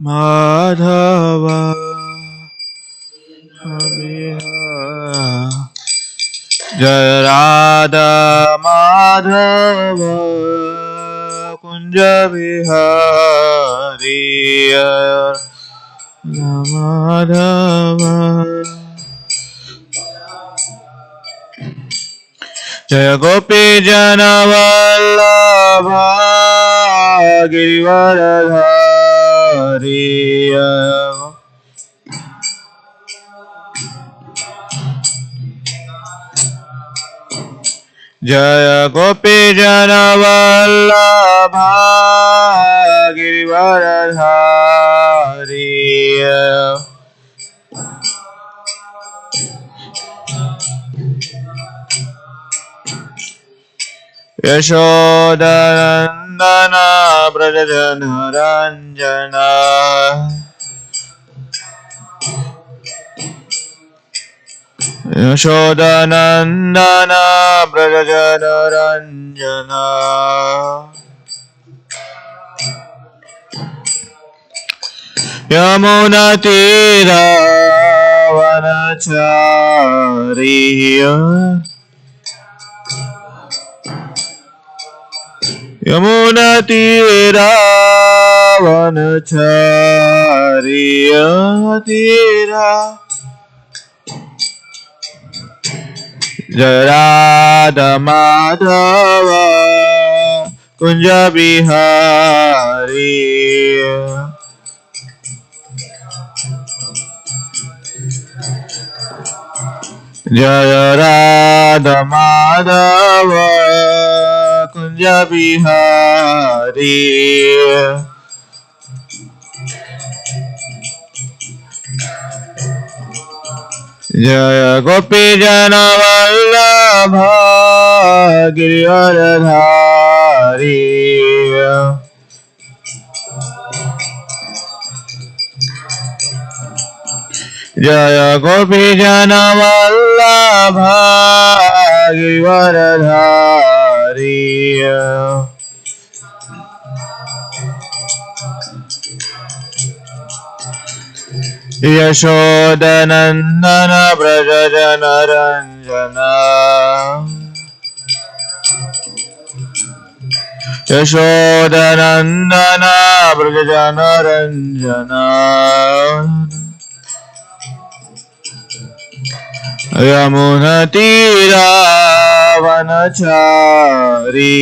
Madhava Jaya Radha Madhava Kunja Vihari Madhava Jaya Gopi Jana Vallabha Girivaradhari Jaya Gopi Jana Vallabha Girivaradhari Yashodanandana Brajajana Ranjana Yashodanandana Brajajana Ranjana Yamuna Tira Vanachariya Yamuna Tira Vanachariya Tira Jaya Radha Madhava Kunja Bihari Jaya Radha Madhava Kunja Bihari Jaya Gopi Jana Vallabha Girivaradhari Jaya Gopi Jana Vallabha Girivaradhari Yashodanandana Brajajana Ranjana Yashodanandana Brajajana Ranjana Yamuna Tira Vanachari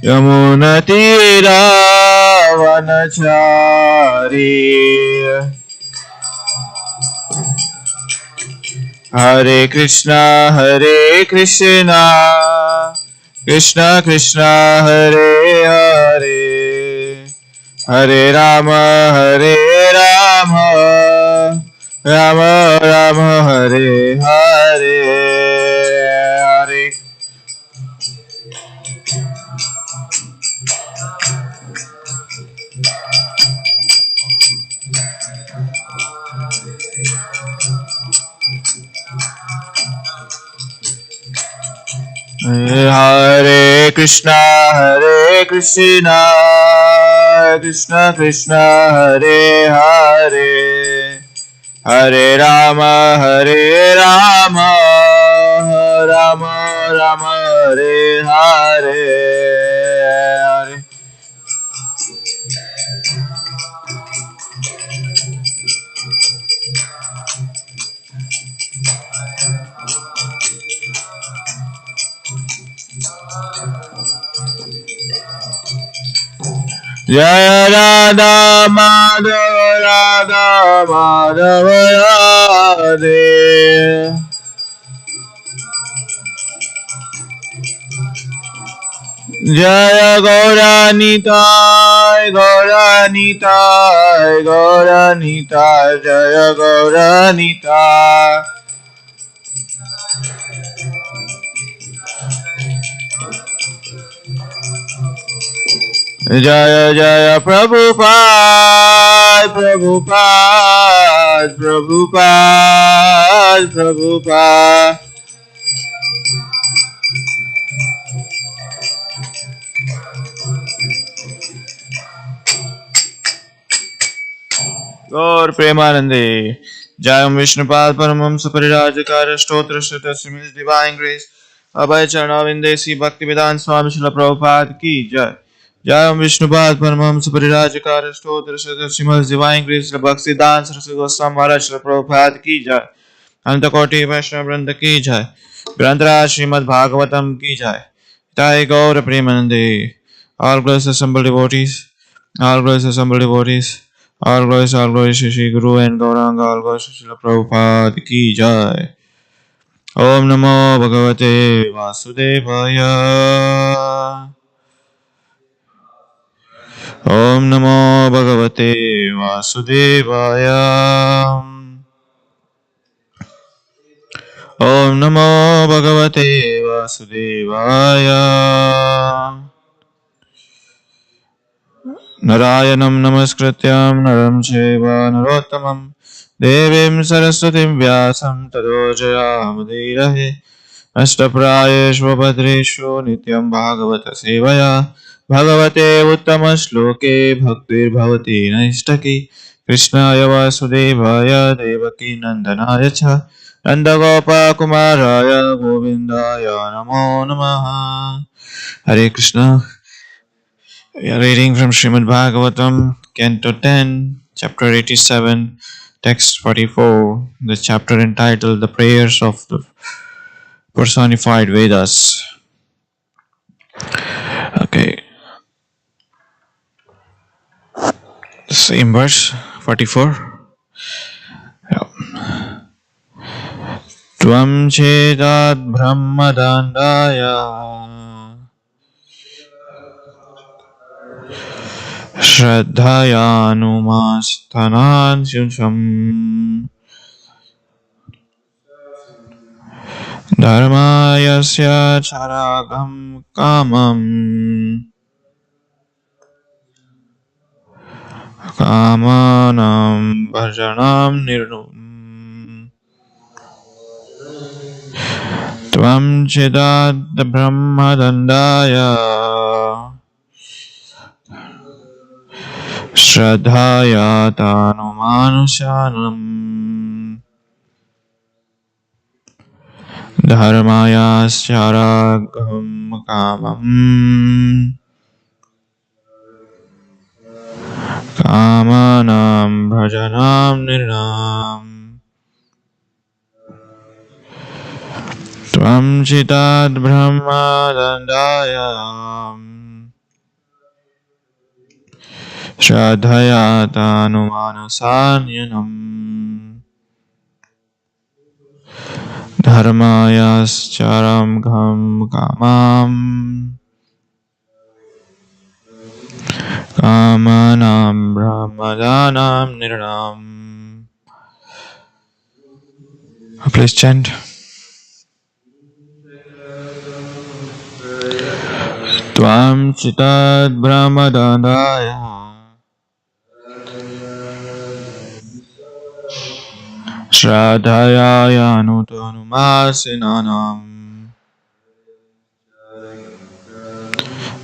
Yamuna Tira Vanachari Hare Krishna Krishna Krishna Hare Hare Hare Rama Rama Rama Hare Hare Hare Hare Krishna Krishna Krishna Hare Hare Hare Rama Rama Rama Hare Hare Hare Jaya Radha Madhava Radhe Jaya Gauranitai Jaya Gauranitai Jaya Jaya Prabhupada Gaur Premanande. Jayam Vishnupad Paramam Supariradhikara Stotra Shrita Srimad Divine Grace. Abhay Charnavindesi Bhaktivedanta Swami Srila Prabhupada Ki Jai. Jayam Vishnupad Paramam Supariradhikara Stotra Shrita Srimad Divine Grace. Bhaktivedanta Saraswati Goswami Maharaj Srila Prabhupada Ki Jai. Antakoti Vaishnava Vranda Ki Jai. Granthra Srimad Bhagavatam Ki Jai. Jai Gaur Premanande. All blessed assembled devotees. All glories assembled devotees. All glories to Shri Guru and Gauranga. All glories to Srila Prabhupada Ki Jai. Om Namo Bhagavate Vasudevaya. Om Namo Bhagavate Vasudevaya. Om Namo Bhagavate Vasudevaya. Narayanam Namaskrityam Naram Cheva Narottamam Devim Saraswatim Vyasam Tado Jayamudirahe Ashtaprayeshva Bhadreshu Nityam Bhagavata Sevaya Bhagavate Uttama-shloke Bhaktir Bhavati Naistaki Krishnaya Vasudevaya Devaki Nandanaya Cha Nandagopa Kumaraya Govindaya Namo Namaha. Hare Krishna. We are reading from Srimad Bhagavatam, Canto 10, Chapter 87, Text 44, the chapter entitled The Prayers of the Personified Vedas. Okay, same verse, 44. Tvam chedat brahmadandaya Shraddhayanumastanan syusham Dharmayasya charagam kamam Kamanam bhajanam nirnum Tvam chedat brahmadandaya Shraddhaya tanumanusyanam Dharmayasya kamam Kamanam bhajanam nirnam Tvam chedat brahmadandaya Shraddhaya tanumanusyanam Dharmayascharam gham kamam Kamanam brahmadanam nirnam. Please chant. Tvam chitad brahmadandaya Shraddhaya yanutanumasinanam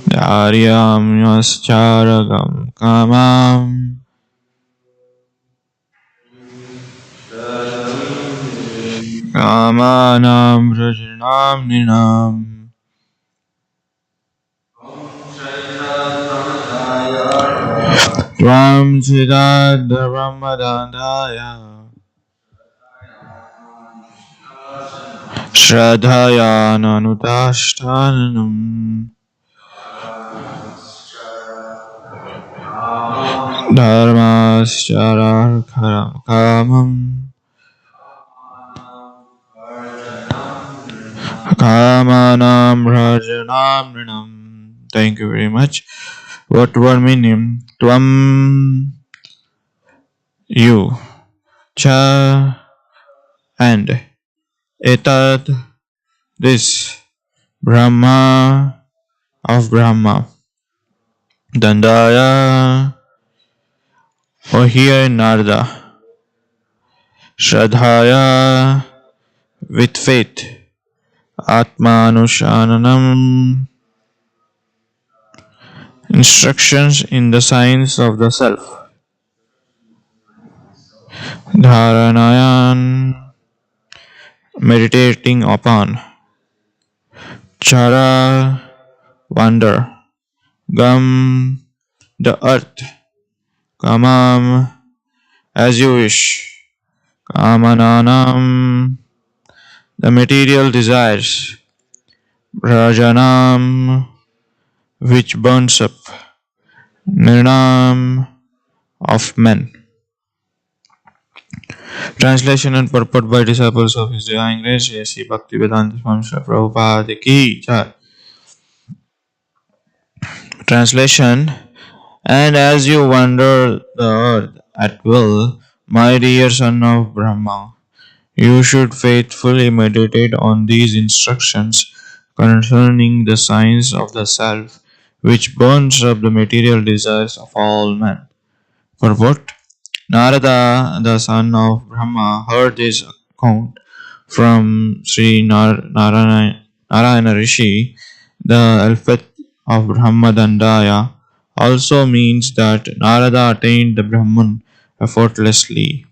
Dharyam yascharagam kamam Kamanam rajanam ninam Tvam chidad brahmadandaya Shraddhaya nanutashtanam Dharmascharar kamam Kamanam rajanam ninam. Thank you very much. What word meaning? Tvam, you, cha, and etat, this, Brahma, of Brahma, Dandaya, or here in Narda, Shraddhaya, with faith, Atmanushananam, instructions in the science of the self. Dharanayan, meditating upon. Chara, wonder. Gam, the earth. Kamam, as you wish. Kamananam, the material desires. Rajanam, which burns up. Nirnam, of men. Translation and purport by disciples of His Divine Grace, Sri Bhaktivedanta Swami Srila Prabhupada Ki Jai. Translation. And as you wander the earth at will, my dear son of Brahma, you should faithfully meditate on these instructions concerning the science of the self, which burns up the material desires of all men. Purport. Narada, the son of Brahma, heard this account from Sri Narayana Rishi. The alphabet of Brahmadandaya also means that Narada attained the Brahman effortlessly,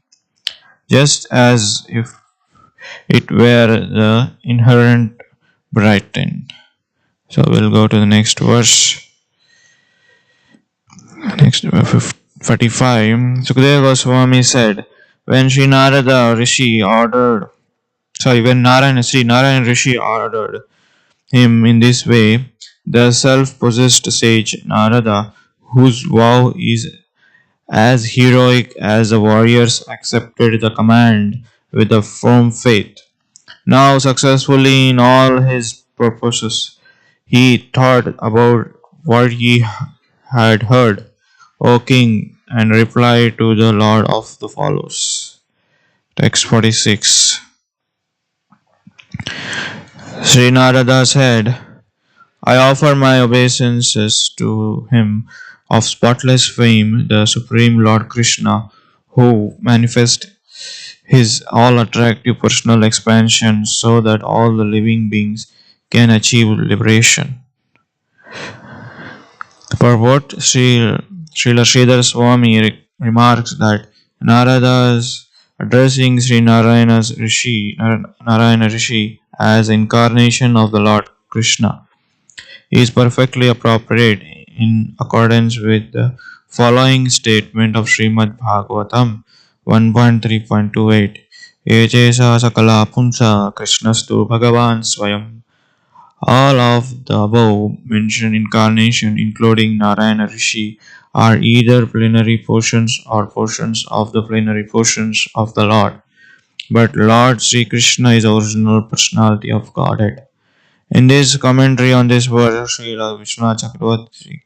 just as if it were the inherent brighten. So we'll go to the next verse. Next 45. Sukadeva Goswami said, when Sri Narada Rishi ordered, when Sri Narayana Rishi ordered him in this way, the self-possessed sage Narada, whose vow is as heroic as the warriors, accepted the command with a firm faith. Now successfully in all his purposes, he thought about what he had heard, O king, and replied to the Lord of the follows. Text 46. Sri Narada said, I offer my obeisances to him of spotless fame, the Supreme Lord Krishna, who manifests his all-attractive personal expansion so that all the living beings can achieve liberation. Purport. Srila Sridhar Swami remarks that Narada is addressing Sri Narayana Rishi as incarnation of the Lord Krishna is perfectly appropriate in accordance with the following statement of Srimad Bhagavatam 1.3.28. Echesa sakala punsa Krishnastu Bhagavan Swayam. All of the above mentioned incarnation, including Narayana Rishi, are either plenary portions or portions of the plenary portions of the Lord. But Lord Sri Krishna is the original personality of Godhead. In this commentary on this verse, Srila Vishwanath Chakravarti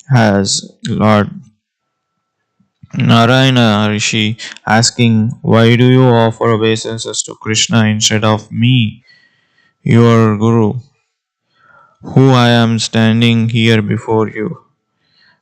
has Lord Narayana Rishi asking, why do you offer obeisances to Krishna instead of me, your Guru, who I am standing here before you?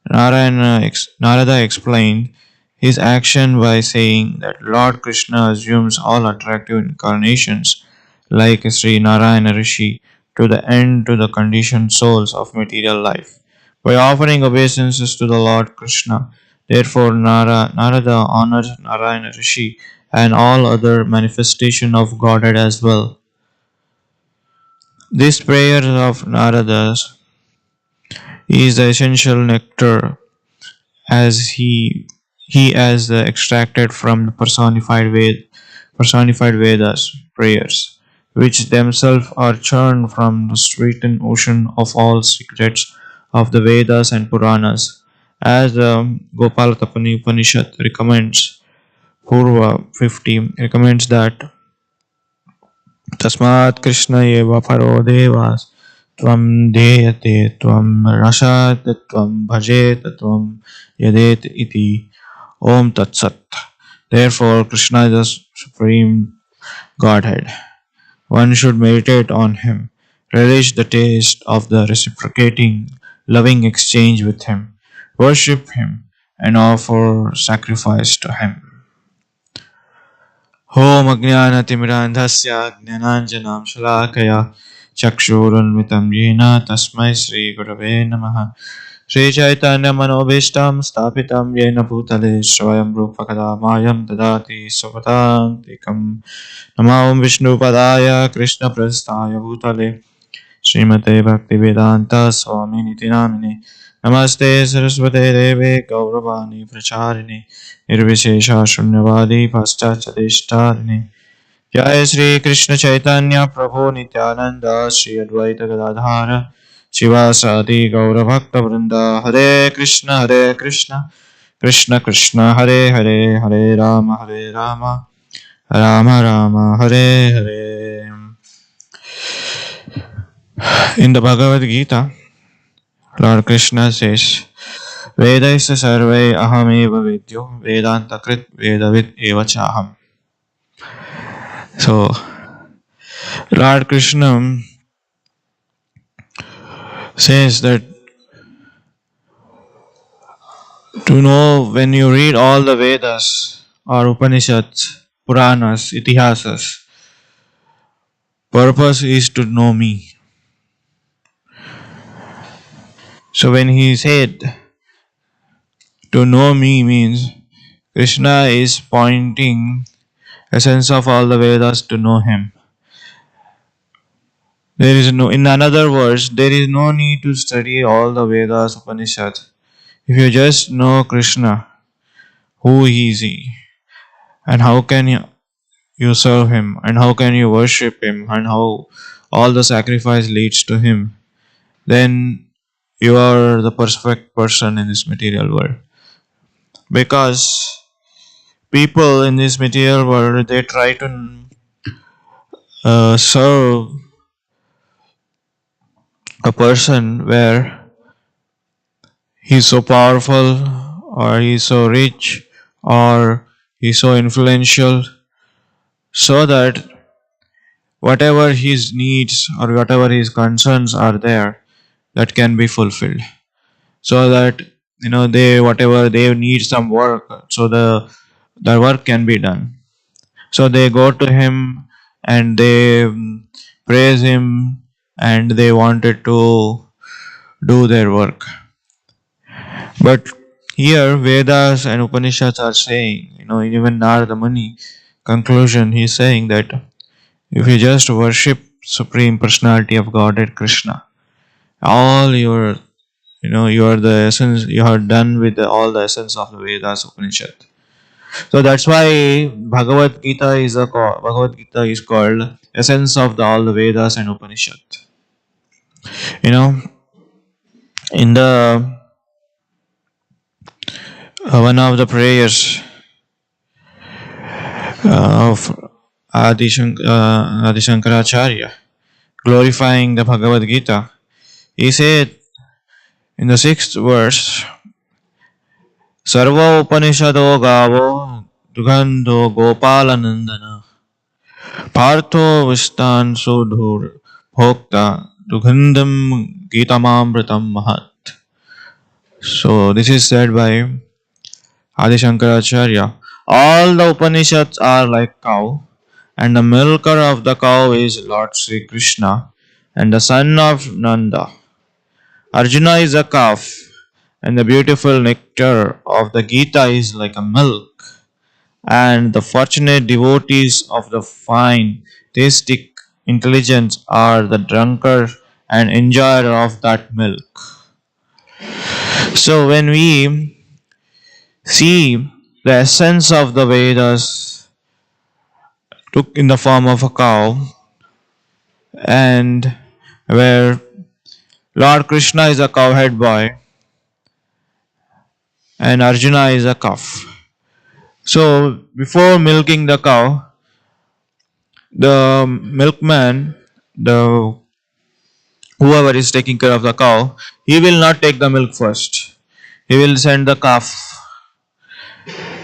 Narada explained his action by saying that Lord Krishna assumes all attractive incarnations like Sri Narayana Rishi to the end to the conditioned souls of material life. By offering obeisances to the Lord Krishna, therefore Narada honors Narayana Rishi and all other manifestation of Godhead as well. This prayer of Narada's is the essential nectar as he as extracted from the personified Vedas prayers, which themselves are churned from the sweetened ocean of all secrets of the Vedas and Puranas, as the Gopalapani Upanishad recommends. Purva 50 recommends that Tasmat Krishna eva paro devas Tvam deyate tvam rasat tvam bhajet tvam yadet iti Om Tat Sat. Therefore, Krishna is the supreme Godhead. One should meditate on him, relish the taste of the reciprocating, loving exchange with him, worship him, and offer sacrifice to him. Om Ajnanatimirandhasya Jnananjanam Shalakaya Chakshurunmitam Jena Tasmai Sri Gurave Namaha. Sri Chaitanya Manobhishtam Stapitam Yena Bhutale Swayam Rupa Kada Mayam Dadati Supatantikam Namo Vishnu Padaya Krishna Prastaya Bhutale Srimate Bhaktivedanta Swami Niti Namine Namaste Saraswate Deve Gauravani Pracharini Nirvishesha Shunyavadi Paschachadishtarini Jai Sri Krishna Chaitanya Prabhu Nityananda Sri Advaita Gadadhara Shivasadi Gaura Bhakta Vrinda Hare Krishna Krishna Krishna Hare Hare Hare Rama Rama Rama Hare Hare. In the Bhagavad Gita, Lord Krishna says, Vedaisa sarve ahameva vidyo vedanta krit vedavid eva chaham. So, Lord Krishna says that to know when you read all the Vedas or Upanishads, Puranas, Itihasas, purpose is to know me. So when he said to know me means Krishna is pointing essence of all the Vedas to know him. There is no, in another words, there is no need to study all the Vedas, Upanishads. If you just know Krishna, who is he, and how can you serve him, and how can you worship him, and how all the sacrifice leads to him, then you are the perfect person in this material world. Because people in this material world, they try to serve a person where he's so powerful, or he's so rich, or he's so influential, so that whatever his needs or whatever his concerns are there, that can be fulfilled. So that they whatever they need some work, so the work can be done. So they go to him and they praise him and they wanted to do their work. But here Vedas and Upanishads are saying, even Narada Muni conclusion, he's saying that if you just worship Supreme Personality of Godhead Krishna, all your you are the essence, you are done with all the essence of the Vedas Upanishad. So that's why Bhagavad Gita is called essence of all the Vedas and Upanishad. In the one of the prayers of Adi Shankaracharya, glorifying the Bhagavad Gita, he said in the 6th verse, Sarva Upanishado Gavo Dugandho Gopalanandana Partho Vistan Sudhur Bhokta Dugandham Gitamamritam Mahat. So this is said by Adi Shankaracharya. All the Upanishads are like cow, and the milker of the cow is Lord Sri Krishna and the son of Nanda. Arjuna is a calf, and the beautiful nectar of the Gita is like a milk, and the fortunate devotees of the fine, tasty intelligence are the drunkard and enjoyer of that milk. So when we see the essence of the Vedas took in the form of a cow, and where Lord Krishna is a cowhead boy and Arjuna is a calf. So before milking the cow, the milkman, the whoever is taking care of the cow, he will not take the milk first. He will send the calf.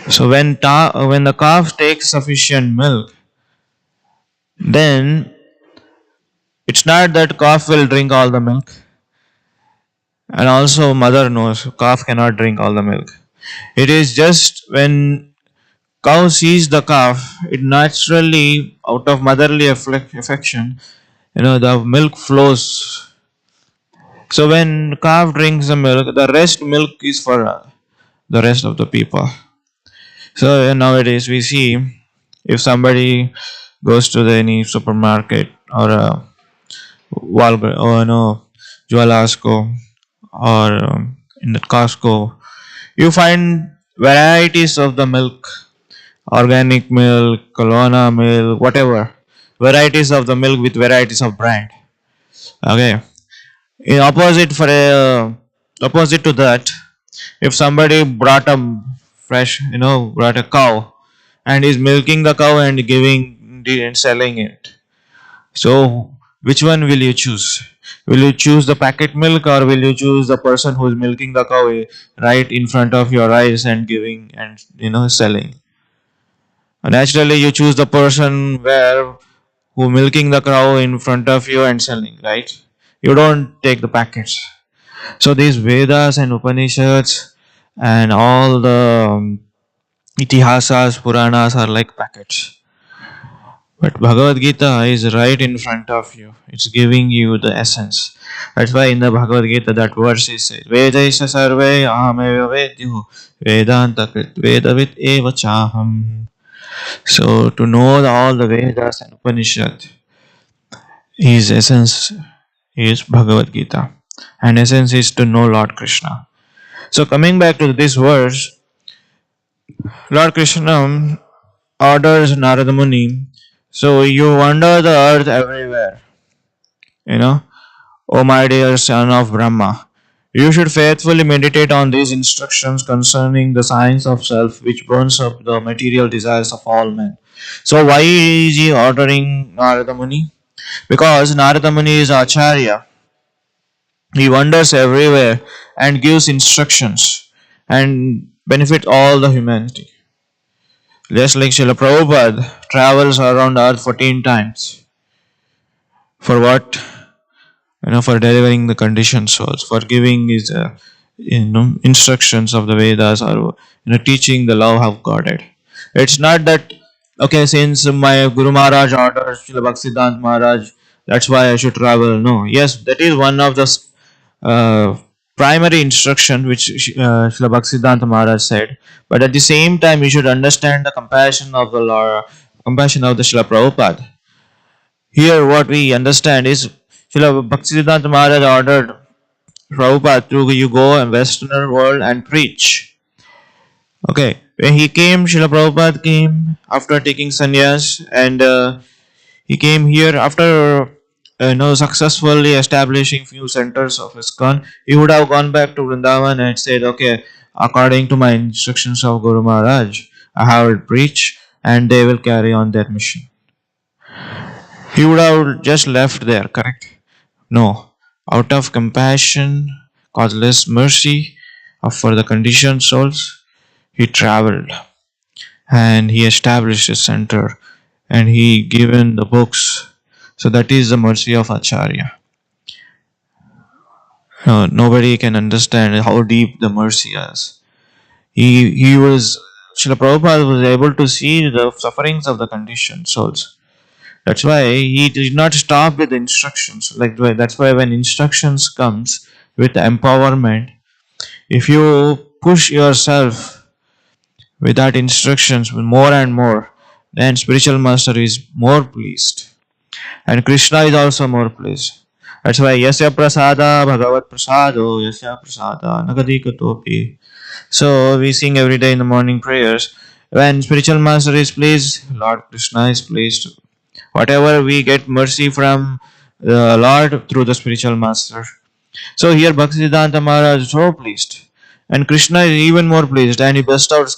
So when the calf takes sufficient milk, then it's not that calf will drink all the milk. And also mother knows calf cannot drink all the milk. It is just when cow sees the calf, it naturally, out of motherly affection, the milk flows So when calf drinks the milk, the rest milk is for the rest of the people. So nowadays we see if somebody goes to any supermarket or a Walgreens or no Jwalasco or in the Costco, you find varieties of the milk, organic milk, Colonna milk, whatever, varieties of the milk with varieties of brand. Okay. In opposite to that, if somebody brought a fresh, brought a cow and is milking the cow and giving and selling it. So, which one will you choose? Will you choose the packet milk or will you choose the person who is milking the cow right in front of your eyes and giving and selling? Naturally, you choose the person who milking the cow in front of you and selling, right? You don't take the packets. So these Vedas and Upanishads and all the Itihasas, Puranas are like packets. But Bhagavad Gita is right in front of you. It's giving you the essence. That's why in the Bhagavad Gita that verse is said, Vedaisha sarve ahameva vedyu Vedanta krit vedavit eva chaham. So to know all the Vedas and Upanishad, his essence is Bhagavad Gita. And essence is to know Lord Krishna. So coming back to this verse, Lord Krishna orders Narada Muni, so you wander the earth everywhere, you know, O my dear son of Brahma. You should faithfully meditate on these instructions concerning the science of self which burns up the material desires of all men. So why is he ordering Narada Muni? Because Narada Muni is Acharya. He wanders everywhere and gives instructions and benefits all the humanity. Just like Srila Prabhupada travels around earth 14 times. For what? For delivering the conditioned souls, for giving his instructions of the Vedas, or teaching the love of Godhead. It's not that okay, since my Guru Maharaj orders Srila Bhaktisiddhanta Maharaj, that's why I should travel. No, yes, that is one of the uh, primary instruction which Srila Bhaktisiddhanta Maharaj said. But at the same time, you should understand the compassion of the Lord, compassion of the Srila Prabhupada. Here, what we understand is Srila Bhaktisiddhanta Maharaj ordered Prabhupada to you go in Western world and preach. Okay, when he came, Srila Prabhupada came after taking sannyas, and he came here after successfully establishing few centers of ISKCON. He would have gone back to Vrindavan and said, okay, according to my instructions of Guru Maharaj, I have preach, and they will carry on their mission. He would have just left there, correct? No. Out of compassion, causeless mercy for the conditioned souls, he traveled and he established a center and he given the books. So that is the mercy of Acharya. Nobody can understand how deep the mercy is. Srila Prabhupada was able to see the sufferings of the conditioned souls. That's why he did not stop with the instructions. That's why when instructions comes with empowerment, if you push yourself with that instructions more and more, then spiritual master is more pleased. And Krishna is also more pleased. That's why Yasya Prasada Bhagavat Prasado Yasya Prasada Nagadikatopi. So we sing every day in the morning prayers. When spiritual master is pleased, Lord Krishna is pleased. Whatever we get mercy from the Lord through the spiritual master. So here Bhaktisiddhanta Maharaj is so pleased. And Krishna is even more pleased, and he bestowed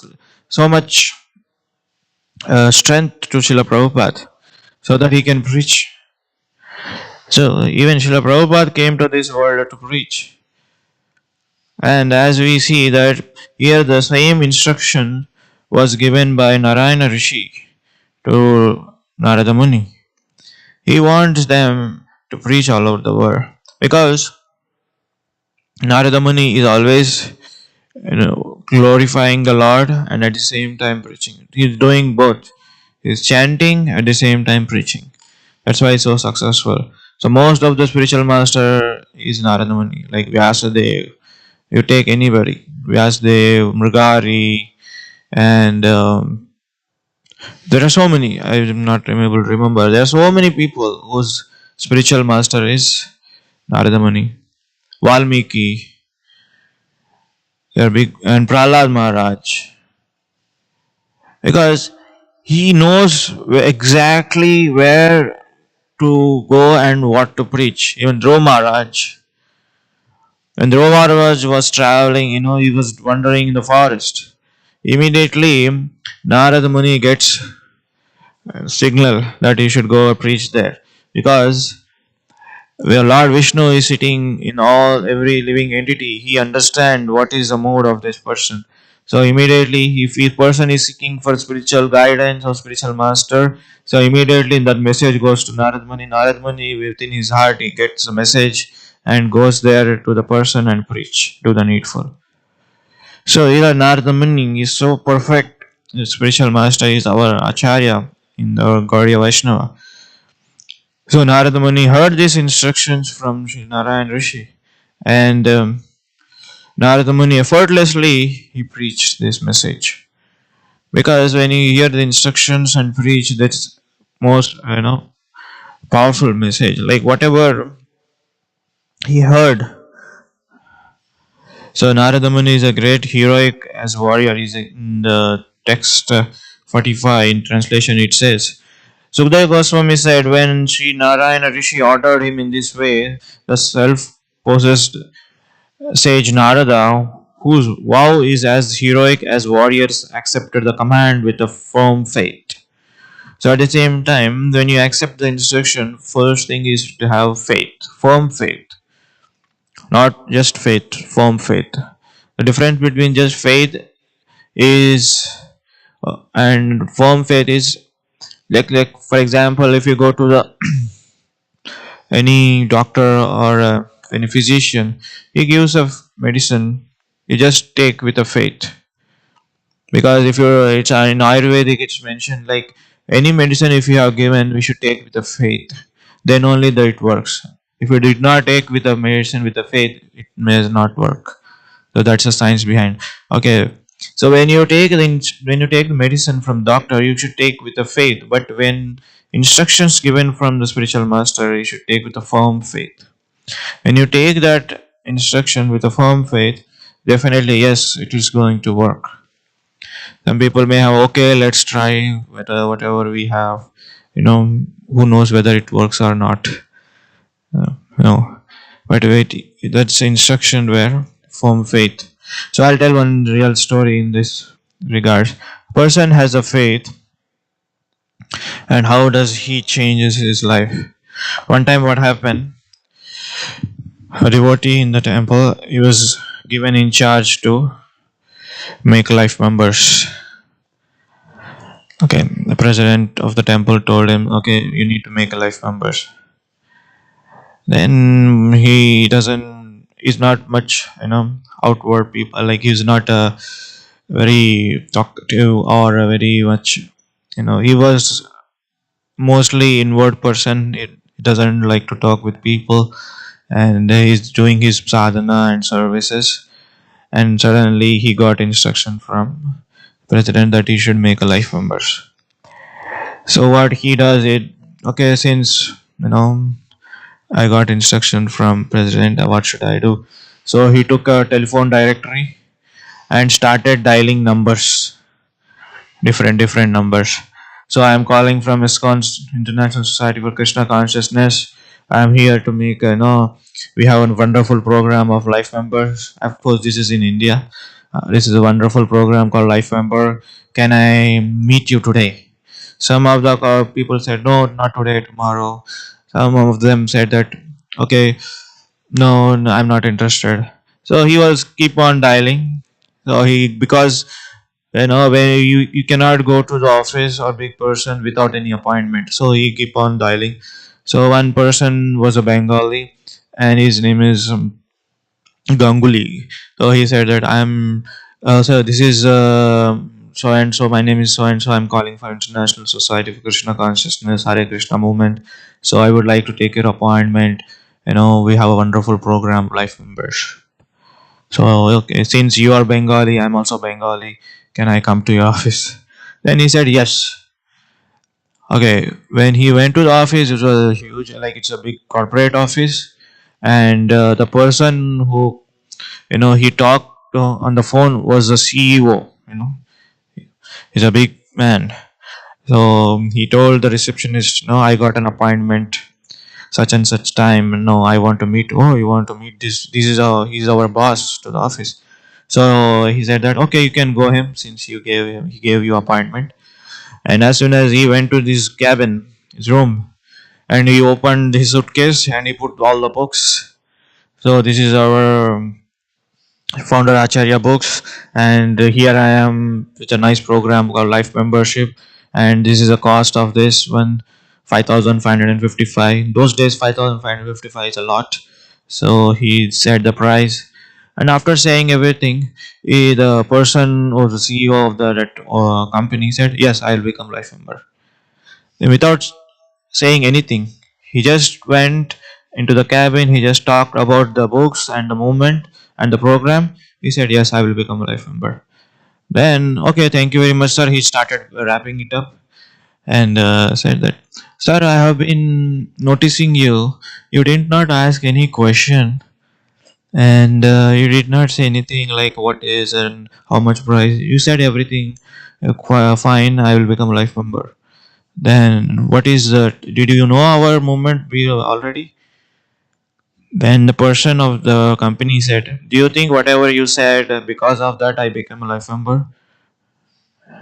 so much strength to Srila Prabhupada so that he can preach. So even Srila Prabhupada came to this world to preach. And as we see that here the same instruction was given by Narayana Rishi to Narada Muni. He wants them to preach all over the world because Narada Muni is always glorifying the Lord and at the same time preaching. He's doing both. He's chanting at the same time preaching. That's why he's so successful. So most of the spiritual master is Narada Muni, like Vyasadeva. You take anybody, Vyasadeva, Mrigari, and there are so many. I am not able to remember. There are so many people whose spiritual master is Narada Muni, Valmiki, they are big, and Prahlad Maharaj, because he knows exactly where to go and what to preach. Even Dhruva Maharaj, when Dhruva Maharaj was traveling, he was wandering in the forest. Immediately, Narada Muni gets a signal that he should go preach there, because where Lord Vishnu is sitting in all every living entity, he understands what is the mood of this person. So immediately, if a person is seeking for spiritual guidance or spiritual master, so immediately that message goes to Narad Muni. Narad Muni, within his heart, he gets the message and goes there to the person and preach, do the needful. So here Narada Muni is so perfect. The spiritual master is our Acharya in the Gaudiya Vaishnava. So Narada Muni heard these instructions from Sri Narayan Rishi, and Narada Muni effortlessly he preached this message, because when you hear the instructions and preach, that's most powerful message. Like whatever he heard. So Narada Muni is a great heroic as warrior. He's in the text 45 in translation. It says. Sukadeva Goswami said, when Sri Narayana Rishi ordered him in this way, the self-possessed sage Narada, whose vow is as heroic as warriors, accepted the command with a firm faith. So at the same time, when you accept the instruction, first thing is to have faith, firm faith, not just faith, firm faith. The difference between just faith is and firm faith is like for example, if you go to the any doctor or any physician, he gives a medicine, you just take with a faith. Because if you're it's in Ayurvedic, it's mentioned like any medicine if you have given, we should take with a faith. Then only that it works. If you did not take with a medicine with a faith, it may not work. So that's the science behind. Okay. So when you take the medicine from doctor, you should take with a faith. But when instructions given from the spiritual master, you should take with a firm faith. When you take that instruction with a firm faith, definitely yes, it is going to work. Some people may have, okay, let's try whatever we have. Who knows whether it works or not. No, but wait, that's instruction where firm faith. So I'll tell one real story in this regard. Person has a faith, and how does he changes his life? One time, what happened? A devotee in the temple, he was given in charge to make life members. Okay, the president of the temple told him, okay, you need to make a life members. Then he doesn't, he's not much, outward people, like he's not a very talkative or a very much, he was mostly inward person. He doesn't like to talk with people, and he's doing his sadhana and services, and suddenly he got instruction from president that he should make a life members. So what he does it, okay, since I got instruction from president, what should I do? So he took a telephone directory and started dialing numbers, different numbers. So I am calling from ISKCON International Society for Krishna Consciousness. I am here to make we have a wonderful program of life members. Of course, this is in India. This is a wonderful program called Life Member. Can I meet you today? Some of the people said no, not today, tomorrow. Some of them said that okay, no, no, I'm not interested. So he was keep on dialing. So he, because when you cannot go to the office or big person without any appointment, so he keep on dialing. So one person was a Bengali, and his name is Ganguly. So he said that I'm so this is so and so. My name is so and so. I'm calling for International Society for Krishna Consciousness, Hare Krishna movement. So I would like to take your appointment. We have a wonderful program, life members. So okay, since you are Bengali, I'm also Bengali. Can I come to your office? Then he said yes. Okay, when he went to the office, it was a huge, like it's a big corporate office, and the person who he talked on the phone was the CEO. He's a big man. So he told the receptionist, "No, I got an appointment, such and such time. No, I want to meet. Oh, you want to meet this? This is he's our boss to the office." So he said that okay, you can go him since he gave you appointment. And as soon as he went to this cabin, his room, and he opened his suitcase and he put all the books. So this is our founder Acharya books, and here I am with a nice program called Life Membership, and this is the cost of this one, 5,555. Those days 5,555 is a lot, so he said the price. And after saying everything, the person or the CEO of the that, company said, "Yes, I'll become life member." Then without saying anything, he just went into the cabin. He just talked about the books and the movement and the program. He said, "Yes, I will become a life member." Then, okay, thank you very much, sir. He started wrapping it up and said that, "Sir, I have been noticing you. You did not ask any question, and you did not say anything like what is and how much price. You said everything fine. I will become a life member." Then what is that? Did you know our movement we already? Then the person of the company said, "Do you think whatever you said because of that I became a life member?"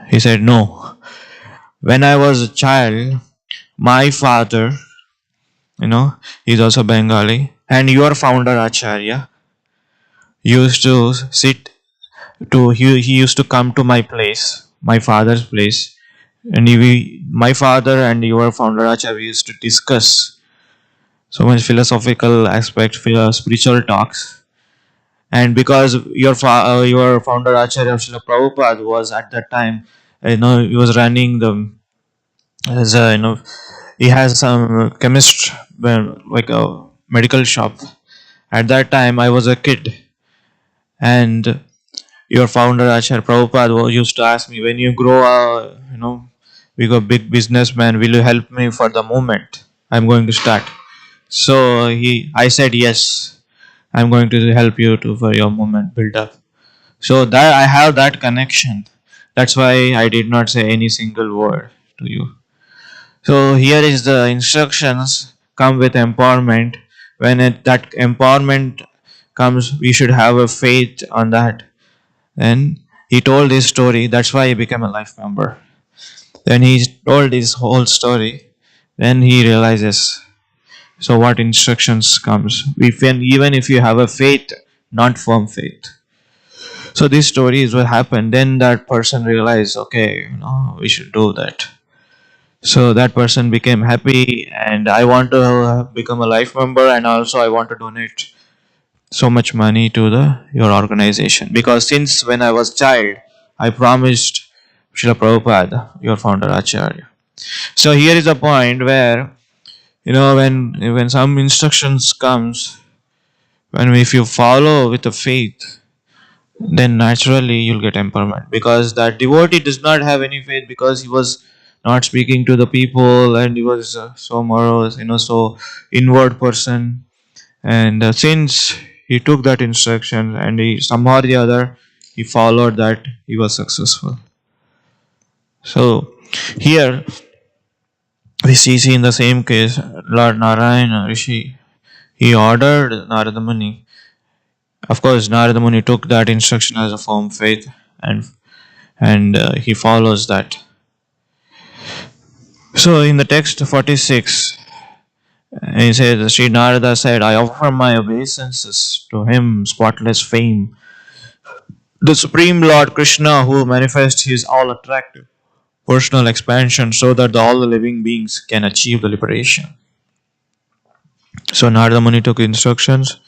He said, "No. When I was a child, my father, he's also Bengali, and your founder Acharya used to sit he used to come to my place, my father's place, and my father and your founder Acharya used to discuss so much philosophical aspect, spiritual talks. And because your founder Acharya Srila Prabhupada was at that time, he was running the as a, he has some chemist, like a medical shop. At that time, I was a kid, and your founder Acharya Prabhupada used to ask me, when you grow, we go big businessman, will you help me for the movement I'm going to start? So I said yes. I'm going to help you to for your movement build up. So that I have that connection. That's why I did not say any single word to you. So here is the instructions come with empowerment. When that empowerment comes, we should have a faith on that. Then he told his story. That's why he became a life member. Then he told his whole story. Then he realizes. So what instructions comes? Even if you have a faith, not firm faith. So this story is what happened. Then that person realized, okay, we should do that. So that person became happy, and I want to become a life member, and also I want to donate so much money to the your organization, because since when I was child, I promised Srila Prabhupada, your founder Acharya. So here is a point where when some instructions comes, when if you follow with the faith, then naturally you'll get empowerment, because that devotee does not have any faith, because he was not speaking to the people, and he was so morose, so inward person. And since he took that instruction and he somehow or the other he followed that, he was successful. So here we see in the same case, Lord Narayana Rishi, he ordered Narada Muni. Of course, Narada Muni took that instruction as a firm faith, and he follows that. So in the text 46, he says, Sri Narada said, "I offer my obeisances to him, spotless fame, the Supreme Lord Krishna, who manifests his all attractive personal expansion so that all the living beings can achieve the liberation." So Narada Muni took instructions,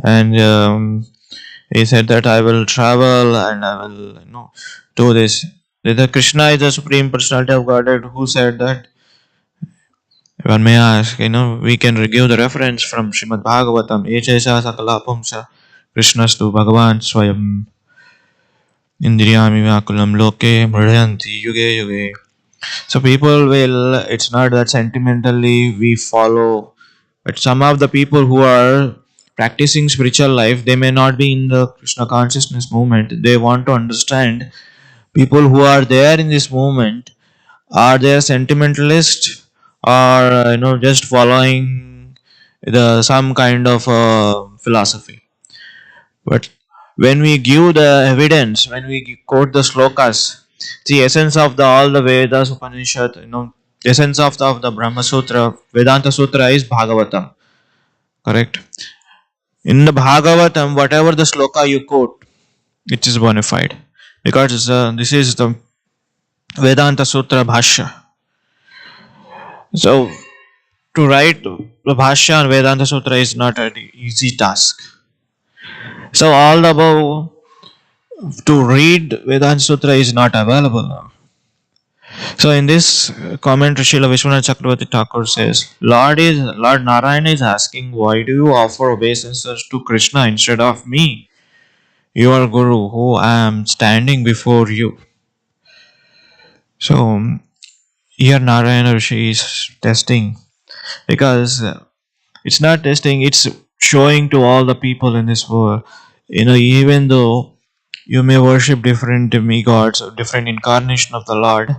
and he said that I will travel and I will do this. The Krishna is the Supreme Personality of Godhead. Who said that? One may ask, we can give the reference from Srimad Bhagavatam. Echesa sakala pumsa Krishnastu Bhagavan Swayam Indriyami Vakulam Loke Mridhanti Yuge Yuge. So people will, it's not that sentimentally we follow, but some of the people who are practicing spiritual life, they may not be in the Krishna consciousness movement. They want to understand people who are there in this movement, are they sentimentalist or just following the some kind of philosophy. But when we give the evidence, when we quote the slokas, the essence of the all the Vedas, Upanishad, the essence of the Brahma Sutra, Vedanta Sutra is Bhagavatam. Correct? In the Bhagavatam, whatever the sloka you quote, it is bona fide. Because this is the Vedanta Sutra Bhashya. So, to write the Bhashya on Vedanta Sutra is not an easy task. So, all the above, to read Vedanta Sutra is not available. So in this comment, Srila Vishwanath Chakravarti Thakur says, Lord Narayana is asking, why do you offer obeisances to Krishna instead of me, your Guru, who I am standing before you? So here Narayana Rishi is testing, because it's not testing, it's showing to all the people in this world, even though you may worship different demigods or different incarnation of the Lord,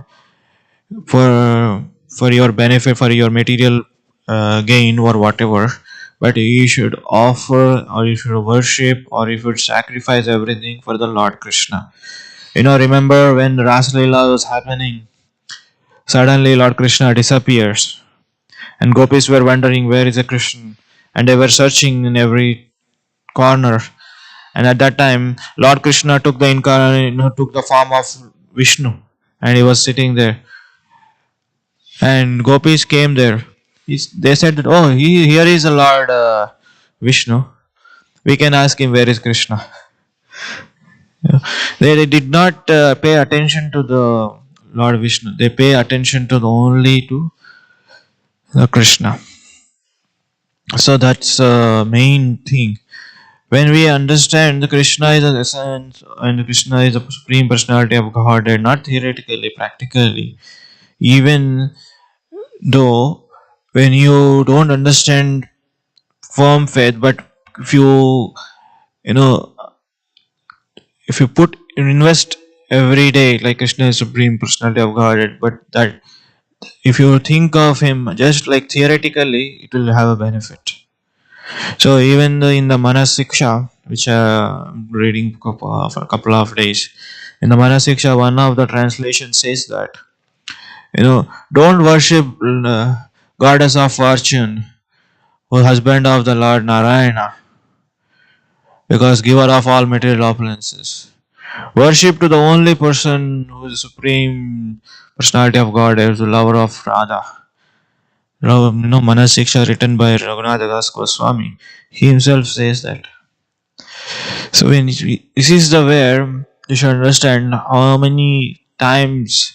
for your benefit, for your material gain or whatever, but you should offer, or you should worship, or you should sacrifice everything for the Lord Krishna. Remember when Ras Leela was happening, suddenly Lord Krishna disappears, and gopis were wondering where is the Krishna, and they were searching in every corner. And at that time, Lord Krishna took took the form of Vishnu, and he was sitting there. And gopis came there. They said that, oh, here is the Lord Vishnu. We can ask him where is Krishna. Yeah. They did not pay attention to the Lord Vishnu. They pay attention to only to the Krishna. So that's the main thing. When we understand the Krishna is the essence and Krishna is the supreme personality of Godhead, not theoretically, practically, even though when you don't understand firm faith, but if you know if you invest every day, like Krishna is supreme personality of Godhead, but that if you think of him just like theoretically, it will have a benefit. So even in the Manasiksha, which I'm reading for a couple of days, in the Manasiksha, one of the translations says that don't worship goddess of fortune, who husband of the Lord Narayana, because giver of all material opulences. Worship to the only person who is the supreme personality of God, is the lover of Radha. Manasiksha written by Raghunath Das Goswami. He himself says that. So this is the where you should understand how many times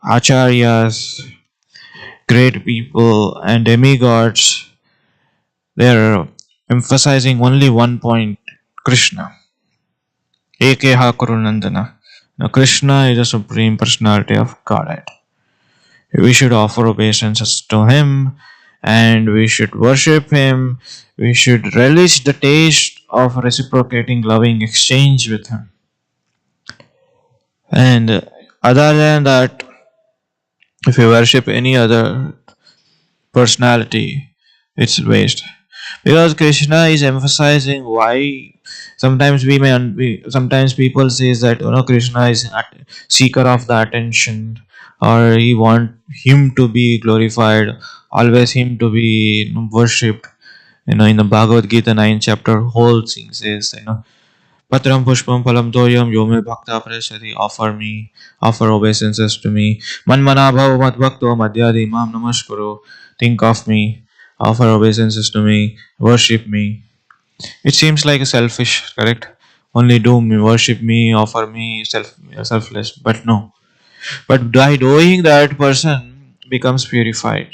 acharyas, great people, and demigods, they are emphasizing only one point: Krishna. Ekeha Kurunandana. Now, Krishna is the supreme personality of Godhead. We should offer obeisances to him, and we should worship him. We should relish the taste of reciprocating loving exchange with him. And other than that, if you worship any other personality, it's waste. Because Krishna is emphasizing why sometimes sometimes people says that Krishna is seeker of the attention, or he want him to be glorified, always him to be worshipped. In the Bhagavad Gita 9th chapter, whole thing says Patram Pushpam Palam Toyam Yome Bhakta Prashadi, offer obeisances to me. Manmana Bhava Mat Bhakto Madhyadi Mam Namaskuru, think of me, offer obeisances to me, worship me. It seems like a selfish, correct? Only do me, worship me, offer me, selfless. But no. But by doing that, person becomes purified.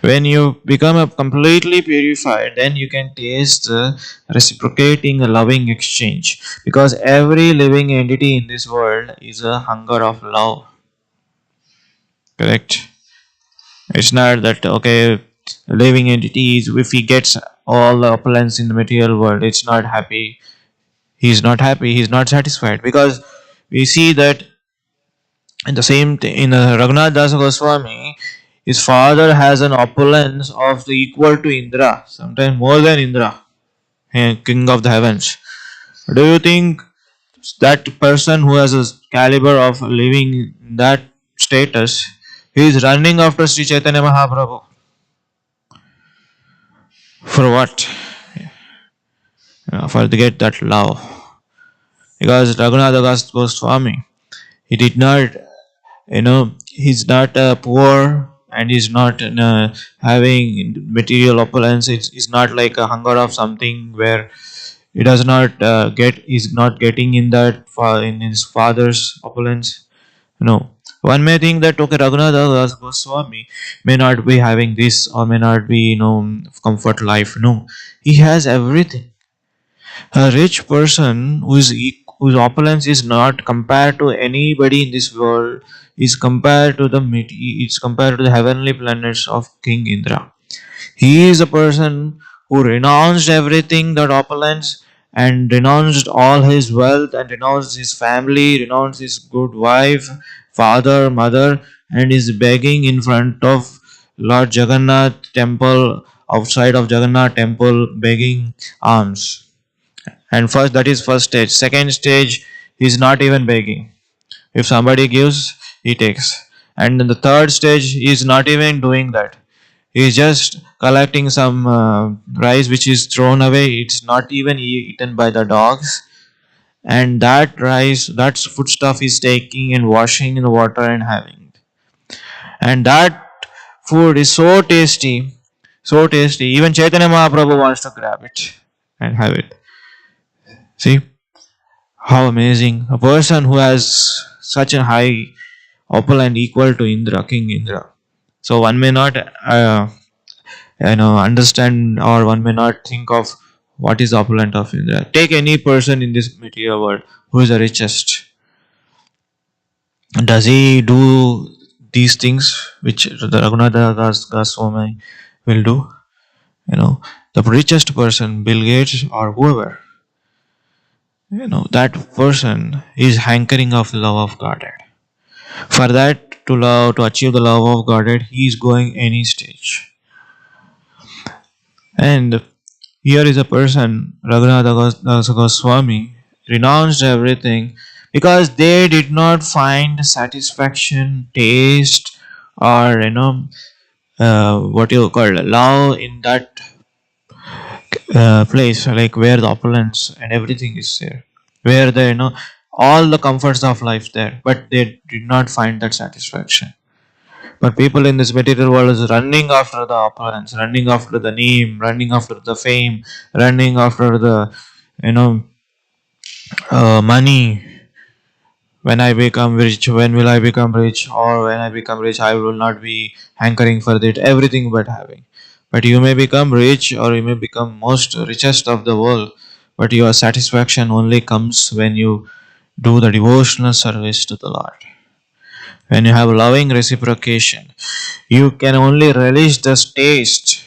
When you become a completely purified, then you can taste the reciprocating, loving exchange. Because every living entity in this world is a hunger of love. Correct? It's not that okay, living entities, if he gets all the opulence in the material world, it's not happy. He's not happy, he's not satisfied. Because we see that in the same in Raghunath Das Goswami, his father has an opulence of the equal to Indra, sometimes more than Indra, king of the heavens. Do you think that person who has a caliber of living in that status, he is running after Sri Chaitanya Mahaprabhu? For what? For to get that love. Because Raghunath Das Goswami, he did not, he's not poor and he's not having material opulence. It's not like a hunger of something where he does not he's not getting in that in his father's opulence. No. One may think that okay, Raghunath Das Goswami may not be having this or may not be comfort life. No, he has everything. A rich person whose opulence is not compared to anybody in this world is compared to it's compared to the heavenly planets of King Indra. He is a person who renounced everything that opulence and renounced all his wealth and renounced his family, renounced his good wife, father, mother, and is begging in front of Lord Jagannath temple, outside of Jagannath temple, begging alms. And first, that is first stage. Second stage, he is not even begging. If somebody gives, he takes. And in the third stage, he is not even doing that. He is just collecting some rice which is thrown away. It's not even eaten by the dogs. And that rice, that foodstuff is taking and washing in the water and having. And that food is so tasty, so tasty. Even Chaitanya Mahaprabhu wants to grab it and have it. See how amazing. A person who has such a high opulent equal to Indra, King Indra. So one may not understand or one may not think of what is opulent of Indra. Take any person in this material world who is the richest. Does he do these things which the Raghunatha Goswami will do? The richest person, Bill Gates or whoever, that person is hankering of love of Godhead. For that to achieve the love of Godhead, he is going any stage. And here is a person, Raghunatha Goswami, renounced everything because they did not find satisfaction, taste, or what you call love in that place, like where the opulence and everything is there, where the all the comforts of life there, but they did not find that satisfaction. But people in this material world is running after the opulence, running after the name, running after the fame, running after the you know money. When I become rich, when will I become rich? Or when I become rich, I will not be hankering for it. Everything but having. But you may become rich, or you may become most richest of the world. But your satisfaction only comes when you do the devotional service to the Lord. When you have loving reciprocation, you can only relish this taste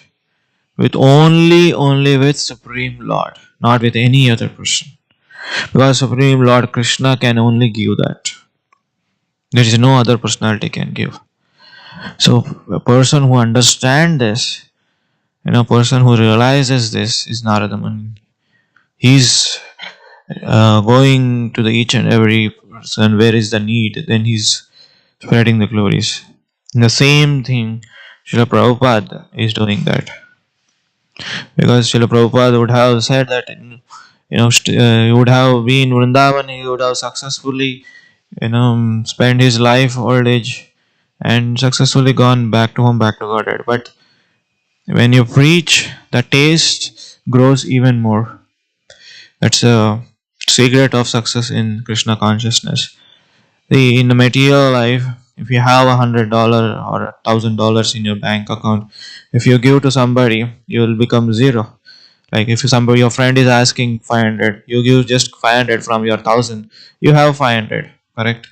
with only with Supreme Lord, not with any other person. Because Supreme Lord Krishna can only give that. There is no other personality can give. So a person who understands this, a person who realizes this is Narada Muni. He's going to the each and every person where is the need, then he's spreading the glories. And the same thing, Srila Prabhupada is doing that. Because Srila Prabhupada would have said that, he would have been Vrindavan, he would have successfully, spent his life, old age, and successfully gone back to home, back to Godhead. But when you preach, the taste grows even more. That's a secret of success in Krishna consciousness. See, in the material life, if you have $100 or $1,000 in your bank account, if you give to somebody, you will become zero. Like if somebody, your friend is asking 500, you give just 500 from your 1,000, you have 500. Correct?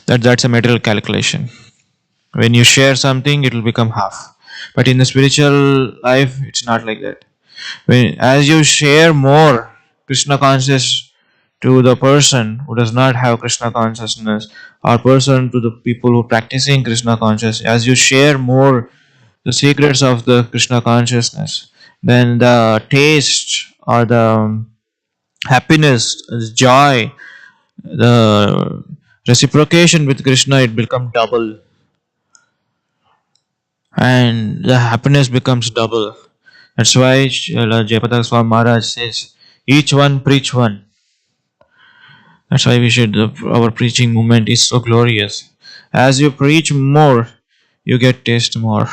That's a material calculation. When you share something, it will become half. But in the spiritual life, it's not like that. As you share more Krishna consciousness to the person who does not have Krishna consciousness, or person to the people who practicing Krishna consciousness, as you share more the secrets of the Krishna consciousness, then the taste or the happiness, the joy, the reciprocation with Krishna, it becomes double, and the happiness becomes double. That's why Jayapatak Swami Maharaj says, each one preach one. That's why we should, our preaching movement is so glorious. As you preach more, you get taste more.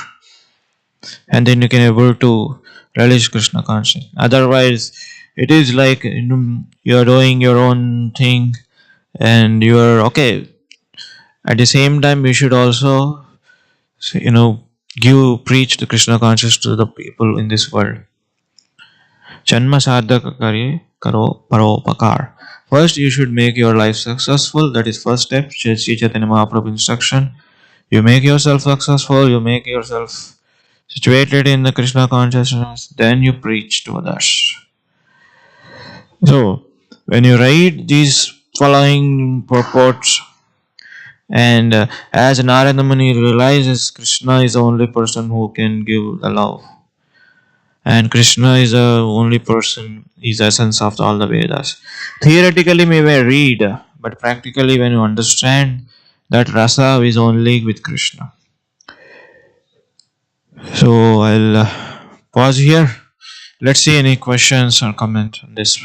And then you can able to relish Krishna consciousness. Otherwise, it is like you're doing your own thing and you're okay. At the same time, we should also, preach the Krishna consciousness to the people in this world. Janma sadhaka karye karo paropakar. First, you should make your life successful. That is first step. Sri Chaitanya Mahaprabhu instruction. You make yourself successful. You make yourself situated in the Krishna consciousness. Then you preach to others. So, when you read these following purports, and as Narada Muni realizes, Krishna is the only person who can give the love. And Krishna is the only person, is the essence of all the Vedas. Theoretically, we may read, but practically, when you understand, that rasa is only with Krishna. So I'll pause here. Let's see any questions or comment on this.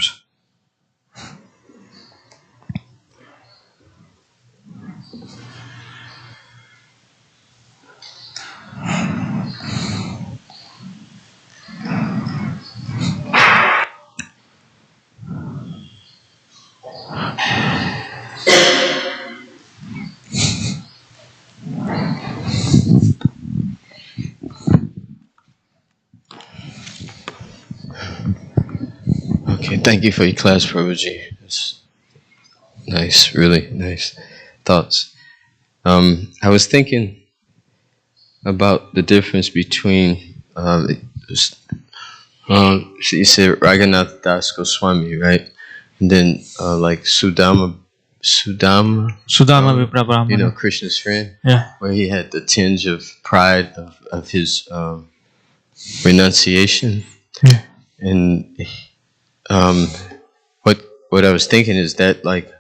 Okay, thank you for your class, Prabhuji. It's nice, really nice thoughts. I was thinking about the difference between, you said Raghunath Das Goswami, right? And then like Sudama Viprabrahmana. Krishna's friend, Yeah. where he had the tinge of pride of his renunciation. Yeah. And what I was thinking is that, like,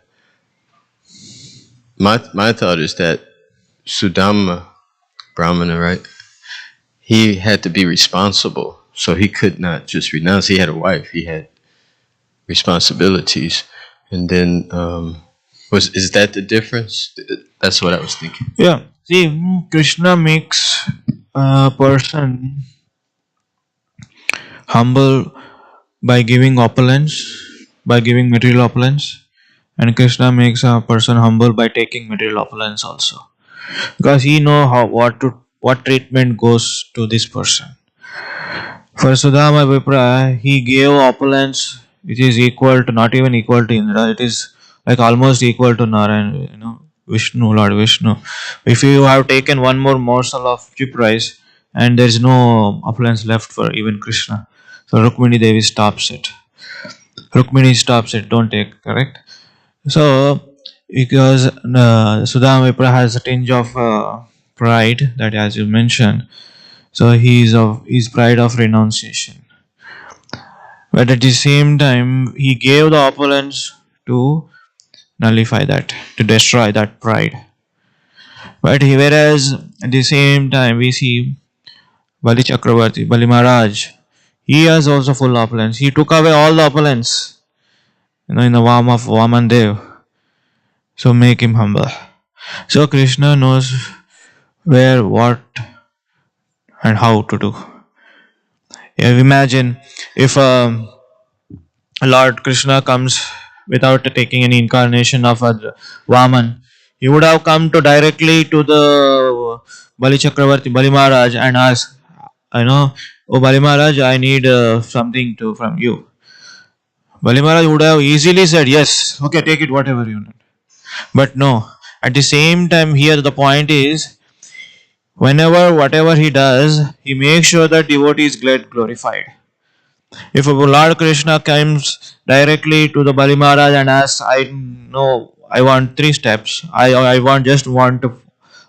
my thought is that Sudama Brahmana, right? He had to be responsible, so he could not just renounce. He had a wife. He had responsibilities, and then is that the difference? That's what I was thinking. Yeah. See, Krishna makes a person humble by giving opulence, by giving material opulence, and Krishna makes a person humble by taking material opulence also, because he know what treatment goes to this person. For Sudama Vipra, he gave opulence which is equal to, not even equal to Indra. It is like almost equal to Narayan, Vishnu, Lord Vishnu. If you have taken one more morsel of cheap rice and there is no opulence left for even Krishna, so Rukmini Devi stops it. Don't take, correct? So, because Sudama Vipra has a tinge of pride, that as you mentioned, so he's pride of renunciation. But at the same time, he gave the opulence to nullify that, to destroy that pride. But whereas at the same time, we see Bali Chakravarti, Bali Maharaj, he has also full opulence. He took away all the opulence, in the form of Vaman Dev. So make him humble. So Krishna knows where, what, and how to do. Imagine if Lord Krishna comes without taking any incarnation of a Vaman. He would have come to directly to the Bali Chakravarti, Bali Maharaj, and asked, oh Bali Maharaj, I need something from you. Bali Maharaj would have easily said, yes, okay, take it, whatever you need. But no, at the same time, here the point is, whenever, whatever he does, he makes sure that devotees get glorified. If Lord Krishna comes directly to the Bali Maharaj and asks, I know I want 3 steps, I want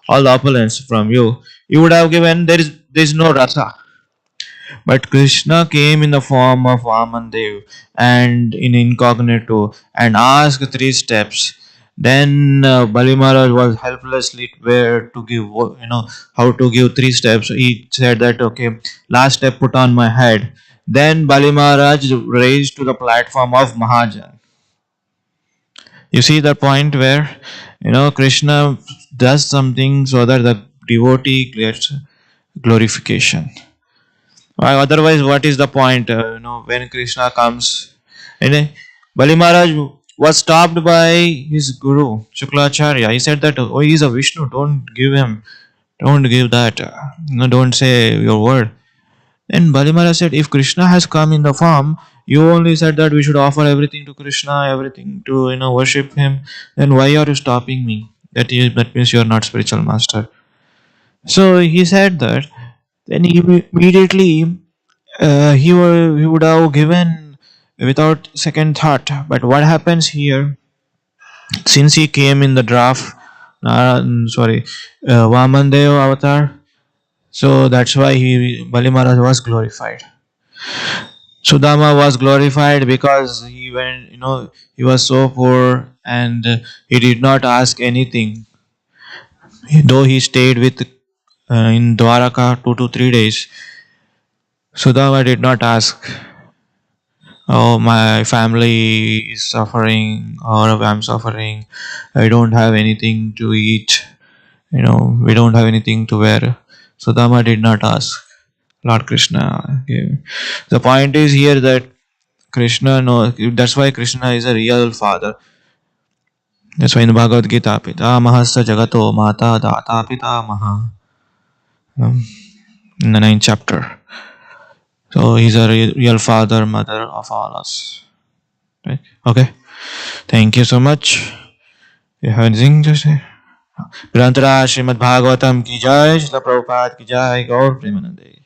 all the opulence from you, you would have given, there is no rasa. But Krishna came in the form of Vamandev and in incognito and asked 3 steps. Then Bali Maharaj was helplessly where to give, how to give 3 steps. He said that, okay, last step put on my head. Then Bali Maharaj raised to the platform of Mahajan. You see the point where, Krishna does something so that the devotee gets glorification. Otherwise, what is the point? When Krishna comes, Bali Maharaj was stopped by his guru Shuklacharya. He said that, oh, he is a Vishnu. Don't give that. Don't say your word. And Bali Maharaj said, if Krishna has come in the form, you only said that we should offer everything to Krishna, everything to worship him. Then why are you stopping me? That means you are not spiritual master. So he said that. Then immediately he would have given without second thought. But what happens here? Since he came in the draft, Vamandev avatar, so that's why Bali Maharaj was glorified. Sudama was glorified because he was so poor and he did not ask anything. Though he stayed with in Dwaraka 2 to 3 days, Sudama did not ask, oh, my family is suffering or I'm suffering, I don't have anything to eat, we don't have anything to wear. Sudama did not ask. Lord Krishna gave. The point is here that Krishna knows, that's why Krishna is a real father. That's why in the Bhagavad Gita, Pita Mahasya Jagato Mata Data Pita Maha, in the 9th chapter. So he's a real father, mother of all us. Right? Okay. Thank you so much. You have anything to say? Grantara Srimad Bhagavatam ki jai, Srila Prabhupada ki jai, Gaur Premanande.